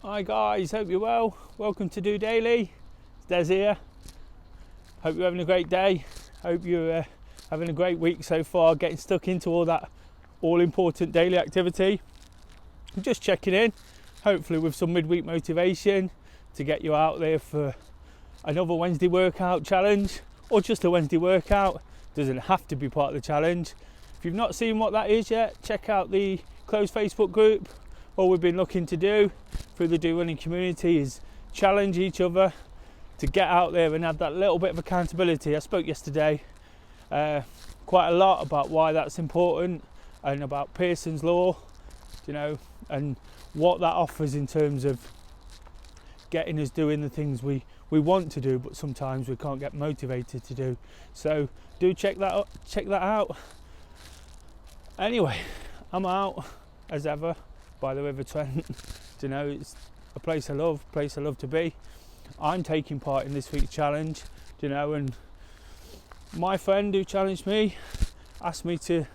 Hi guys, hope you're well. Welcome to DOdaily. It's Des here. Hope you're having a great day. Hope you're having a great week so far, getting stuck into all that all-important daily activity. I'm just checking in, hopefully with some midweek motivation to get you out there for another Wednesday workout challenge, or just a Wednesday workout. Doesn't have to be part of the challenge. If you've not seen what that is yet, check out the closed Facebook group. All we've been looking to do through the Do Running community is challenge each other to get out there and have that little bit of accountability. I spoke yesterday quite a lot about why that's important and about Pearson's law, and what that offers in terms of getting us doing the things we want to do, but sometimes we can't get motivated to do. So do check that out. Anyway, I'm out as ever by the River Trent. It's a place I love to be. I'm taking part in this week's challenge, and my friend who challenged me asked me to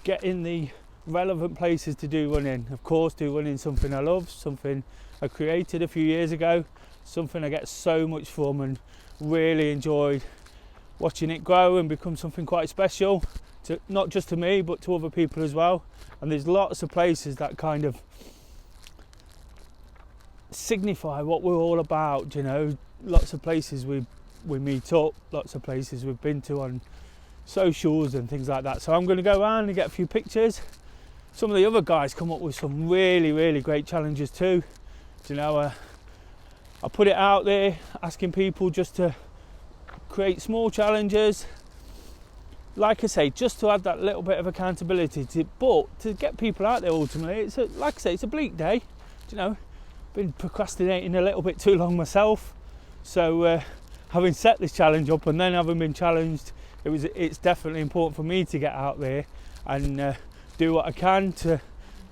get in the relevant places to do running. Of course, do running something I love, something I created a few years ago, something I get so much from and really enjoyed watching it grow and become something quite special, to not just to me but to other people as well. And there's lots of places that kind of signify what we're all about, lots of places we meet up, lots of places we've been to on socials and things like that. So I'm going to go around and get a few pictures. Some of the other guys come up with some really great challenges too. I put it out there asking people just to create small challenges, like I say, just to add that little bit of accountability but to get people out there. Ultimately, it's a bleak day. Been procrastinating a little bit too long myself. So having set this challenge up and then having been challenged, it's definitely important for me to get out there and do what I can to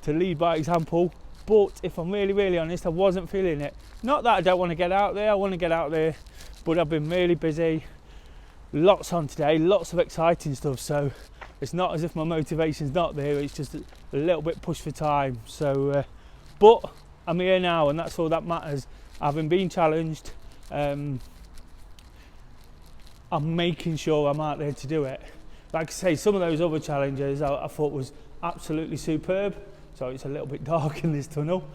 lead by example. But if I'm really honest, I wasn't feeling it. Not that I don't want to get out there, I want to get out there, but I've been really busy. Lots on today, lots of exciting stuff, so it's not as if my motivation's not there, it's just a little bit pushed for time. So but I'm here now, and that's all that matters. Having been challenged, I'm making sure I'm out there to do it. Like I say, some of those other challenges I thought was absolutely superb. So it's a little bit dark in this tunnel.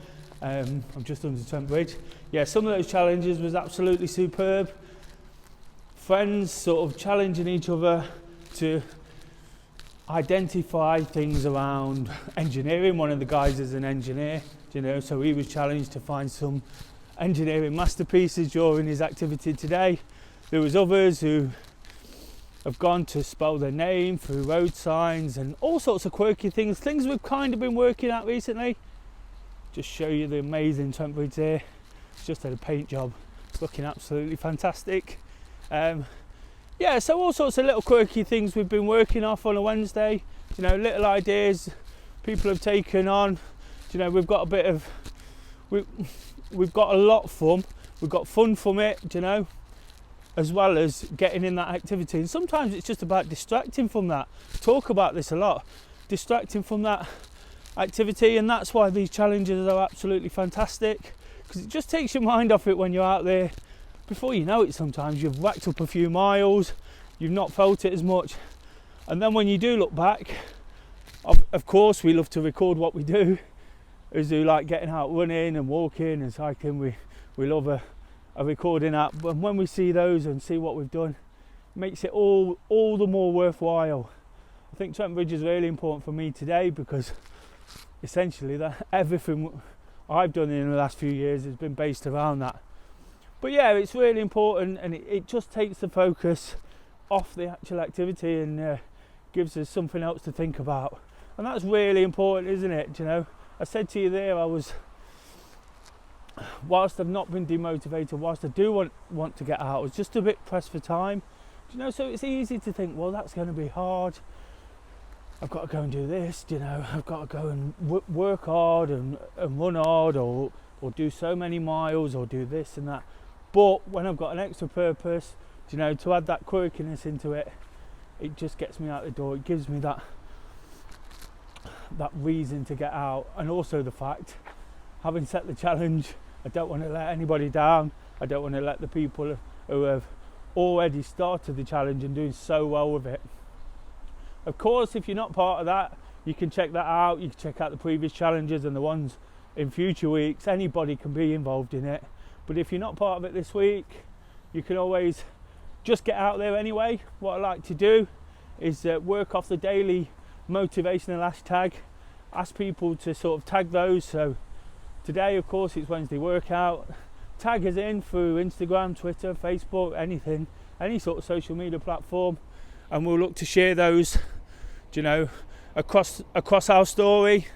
I'm just under the Trent Bridge. Yeah, some of those challenges was absolutely superb. Friends sort of challenging each other to identify things around engineering. One of the guys is an engineer, so he was challenged to find some engineering masterpieces during his activity today. There was others who have gone to spell their name through road signs and all sorts of quirky things we've kind of been working at recently. Just show you the amazing Trent Bridge there. It's just had a paint job. It's looking absolutely fantastic. So all sorts of little quirky things we've been working off on a Wednesday, little ideas people have taken on. We've got we've got a lot from, we've got fun from it, as well as getting in that activity. And sometimes it's just about distracting from that. Talk about this a lot, distracting from that activity, and that's why these challenges are absolutely fantastic, because it just takes your mind off it when you're out there. Before you know it, sometimes you've whacked up a few miles, you've not felt it as much, and then when you do look back, of course we love to record what we do, as do like getting out running and walking and cycling. We love a recording app, but when we see those and see what we've done, it makes it all the more worthwhile. I think Trent Bridge is really important for me today, because essentially that everything I've done in the last few years has been based around that. But yeah, it's really important, and it just takes the focus off the actual activity and gives us something else to think about. And that's really important, isn't it? I said to you there, whilst I've not been demotivated, whilst I do want to get out, I was just a bit pressed for time. So it's easy to think, well, that's going to be hard. I've got to go and do this, I've got to go and work hard and run hard, or do so many miles, or do this and that. But when I've got an extra purpose, to add that quirkiness into it, it just gets me out the door. It gives me that reason to get out. And also the fact, having set the challenge, I don't want to let anybody down. I don't want to let the people who have already started the challenge and doing so well with it. Of course, if you're not part of that, you can check that out. You can check out the previous challenges and the ones in future weeks. Anybody can be involved in it. But if you're not part of it this week, you can always just get out there anyway. What I like to do is work off the daily motivational hashtag. Ask people to sort of tag those. So today, of course, it's Wednesday workout. Tag us in through Instagram, Twitter, Facebook, anything, any sort of social media platform, and we'll look to share those, across our story.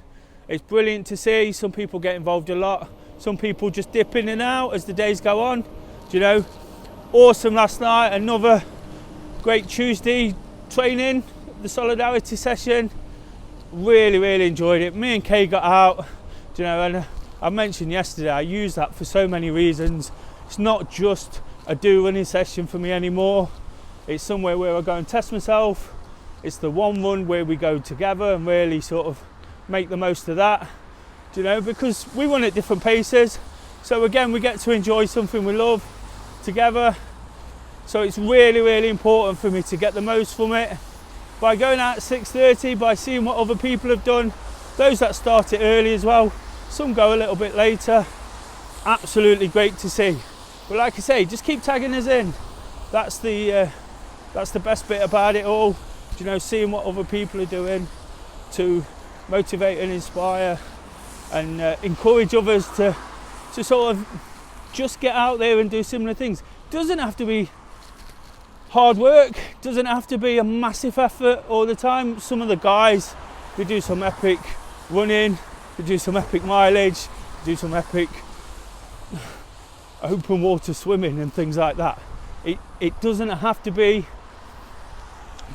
It's brilliant to see. Some people get involved a lot. Some people just dip in and out as the days go on. Awesome last night. Another great Tuesday training, the solidarity session. Really enjoyed it. Me and Kay got out, and I mentioned yesterday, I use that for so many reasons. It's not just a running session for me anymore. It's somewhere where I go and test myself. It's the one run where we go together and really sort of make the most of that, because we run at different paces. So again, we get to enjoy something we love together. So it's really important for me to get the most from it. By going out at 6:30, by seeing what other people have done, those that start it early as well. Some go a little bit later. Absolutely great to see. But like I say, just keep tagging us in. That's the best bit about it all. Seeing what other people are doing to motivate and inspire and encourage others to sort of just get out there and do similar things. Doesn't have to be hard work. Doesn't have to be a massive effort all the time. Some of the guys, they do some epic running. They do some epic mileage, do some epic open water swimming and things like that. It doesn't have to be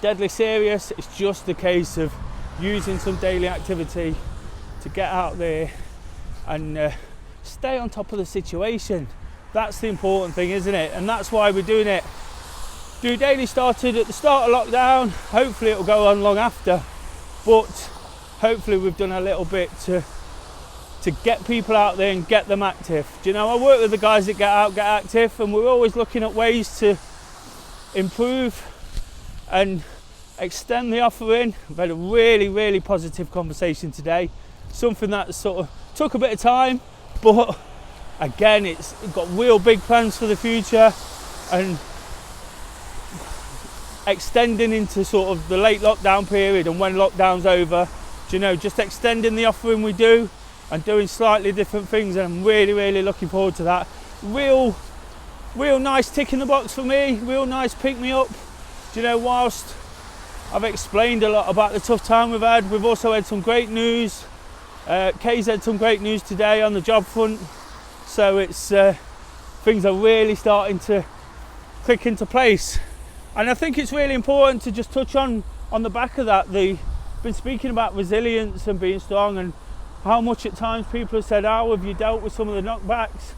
deadly serious. It's just a case of using some daily activity to get out there and stay on top of the situation. That's the important thing, isn't it? And that's why we're doing it. DOdaily started at the start of lockdown. Hopefully it'll go on long after, but hopefully we've done a little bit to get people out there and get them active. I work with the guys that get out, get active, and we're always looking at ways to improve and extend the offering. I've had a really positive conversation today. Something that sort of took a bit of time, but again, it's got real big plans for the future and extending into sort of the late lockdown period and when lockdown's over. Just extending the offering we do and doing slightly different things, and I'm really looking forward to that. Real nice tick in the box for me, real nice pick me up. Whilst I've explained a lot about the tough time we've had, we've also had some great news. Kay's had some great news today on the job front, so it's things are really starting to click into place. And I think it's really important to just touch on the back of that. They've been speaking about resilience and being strong, and how much at times people have said, how have you dealt with some of the knockbacks?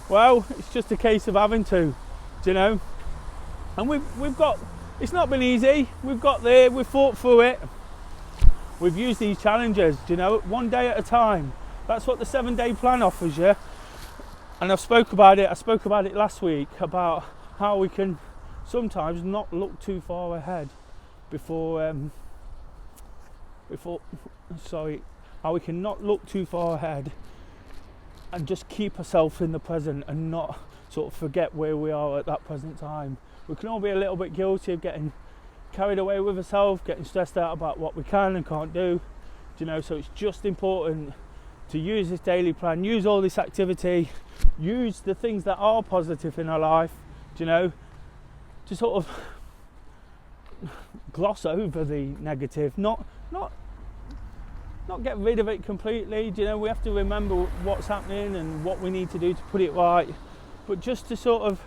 Well, it's just a case of having to, and we've got, it's not been easy. We've got there, we've fought through it. We've used these challenges, one day at a time. That's what the 7-day plan offers you. And I spoke about it last week, about how we can sometimes not look too far ahead how we can not look too far ahead and just keep ourselves in the present and not sort of forget where we are at that present time. We can all be a little bit guilty of getting carried away with ourselves, getting stressed out about what we can and can't do, so it's just important to use this daily plan, use all this activity, use the things that are positive in our life, to sort of gloss over the negative, not get rid of it completely. We have to remember what's happening and what we need to do to put it right, but just to sort of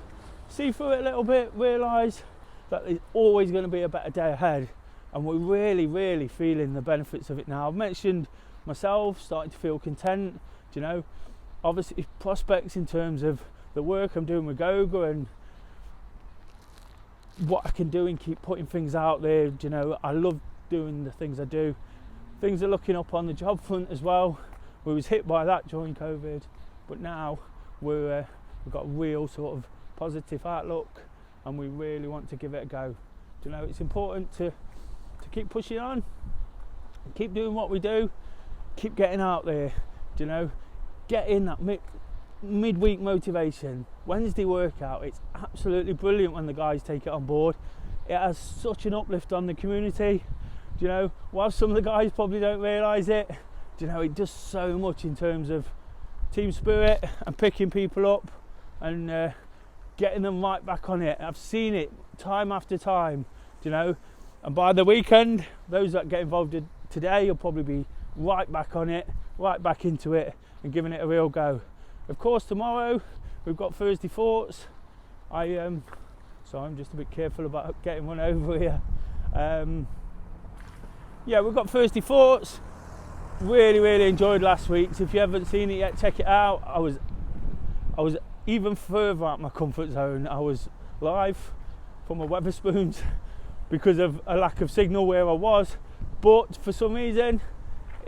see through it a little bit, realise that there's always going to be a better day ahead, and we're really feeling the benefits of it now. I've mentioned myself starting to feel content, obviously prospects in terms of the work I'm doing with Goga and what I can do and keep putting things out there. I love doing the things I do. Things are looking up on the job front as well. We was hit by that during COVID, but now we've got a real sort of positive outlook, and we really want to give it a go. You know, it's important to keep pushing on, keep doing what we do, keep getting out there. You know, get in that midweek motivation. Wednesday workout, it's absolutely brilliant when the guys take it on board. It has such an uplift on the community. You know, while some of the guys probably don't realise it, you know, it does so much in terms of team spirit and picking people up and getting them right back on it. I've seen it time after time, you know, and by the weekend, those that get involved today will probably be right back on it, right back into it, and giving it a real go. Of course, tomorrow we've got Thursday Thoughts. So I'm just a bit careful about getting one over here. Yeah, we've got Thursday Thoughts. Really enjoyed last week. So if you haven't seen it yet, check it out. I was even further out my comfort zone. I was live from my Wetherspoons because of a lack of signal where I was, but for some reason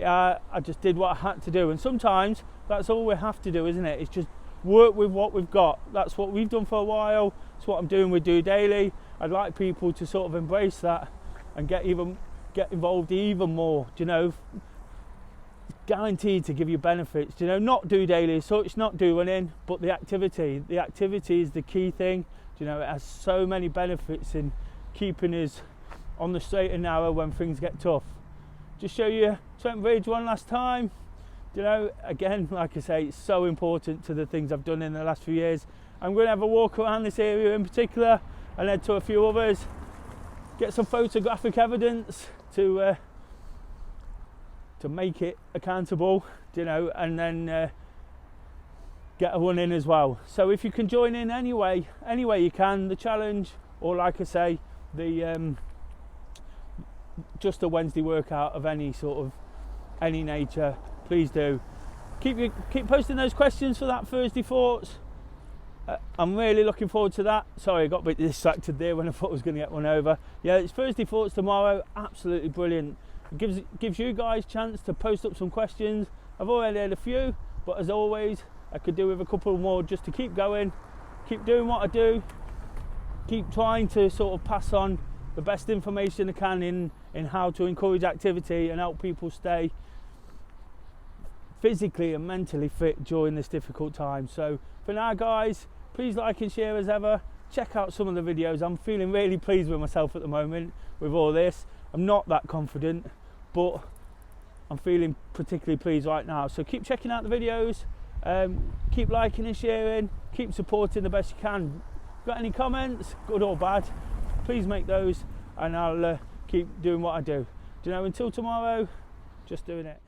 I just did what I had to do, and sometimes that's all we have to do, isn't it? It's just work with what we've got. That's what we've done for a while. It's what I'm doing with DOdaily. I'd like people to sort of embrace that and get involved even more. You know, guaranteed to give you benefits. You know, not DOdaily as such, not do running, but the activity. The activity is the key thing. You know, it has so many benefits in keeping us on the straight and narrow when things get tough. Just show you Trent Bridge one last time. You know, again, like I say, it's so important to the things I've done in the last few years. I'm going to have a walk around this area in particular and head to a few others, get some photographic evidence to make it accountable, you know, and then get a run in as well. So if you can join in any way you can, the challenge, or like I say, the just a Wednesday workout of any nature, please do. Keep posting those questions for that Thursday Thoughts. I'm really looking forward to that. Sorry, I got a bit distracted there when I thought I was going to get one over. Yeah, it's Thursday Thoughts tomorrow. Absolutely brilliant. It gives you guys a chance to post up some questions. I've already had a few, but as always, I could do with a couple more just to keep going, keep doing what I do, keep trying to sort of pass on the best information I can in how to encourage activity and help people stay physically and mentally fit during this difficult time. So for now, guys, please like and share as ever. Check out some of the videos. I'm feeling really pleased with myself at the moment with all this. I'm not that confident, but I'm feeling particularly pleased right now. So keep checking out the videos, keep liking and sharing, keep supporting the best you can. Got any comments, good or bad, please make those, and I'll keep doing what I do. You know, until tomorrow, just doing it.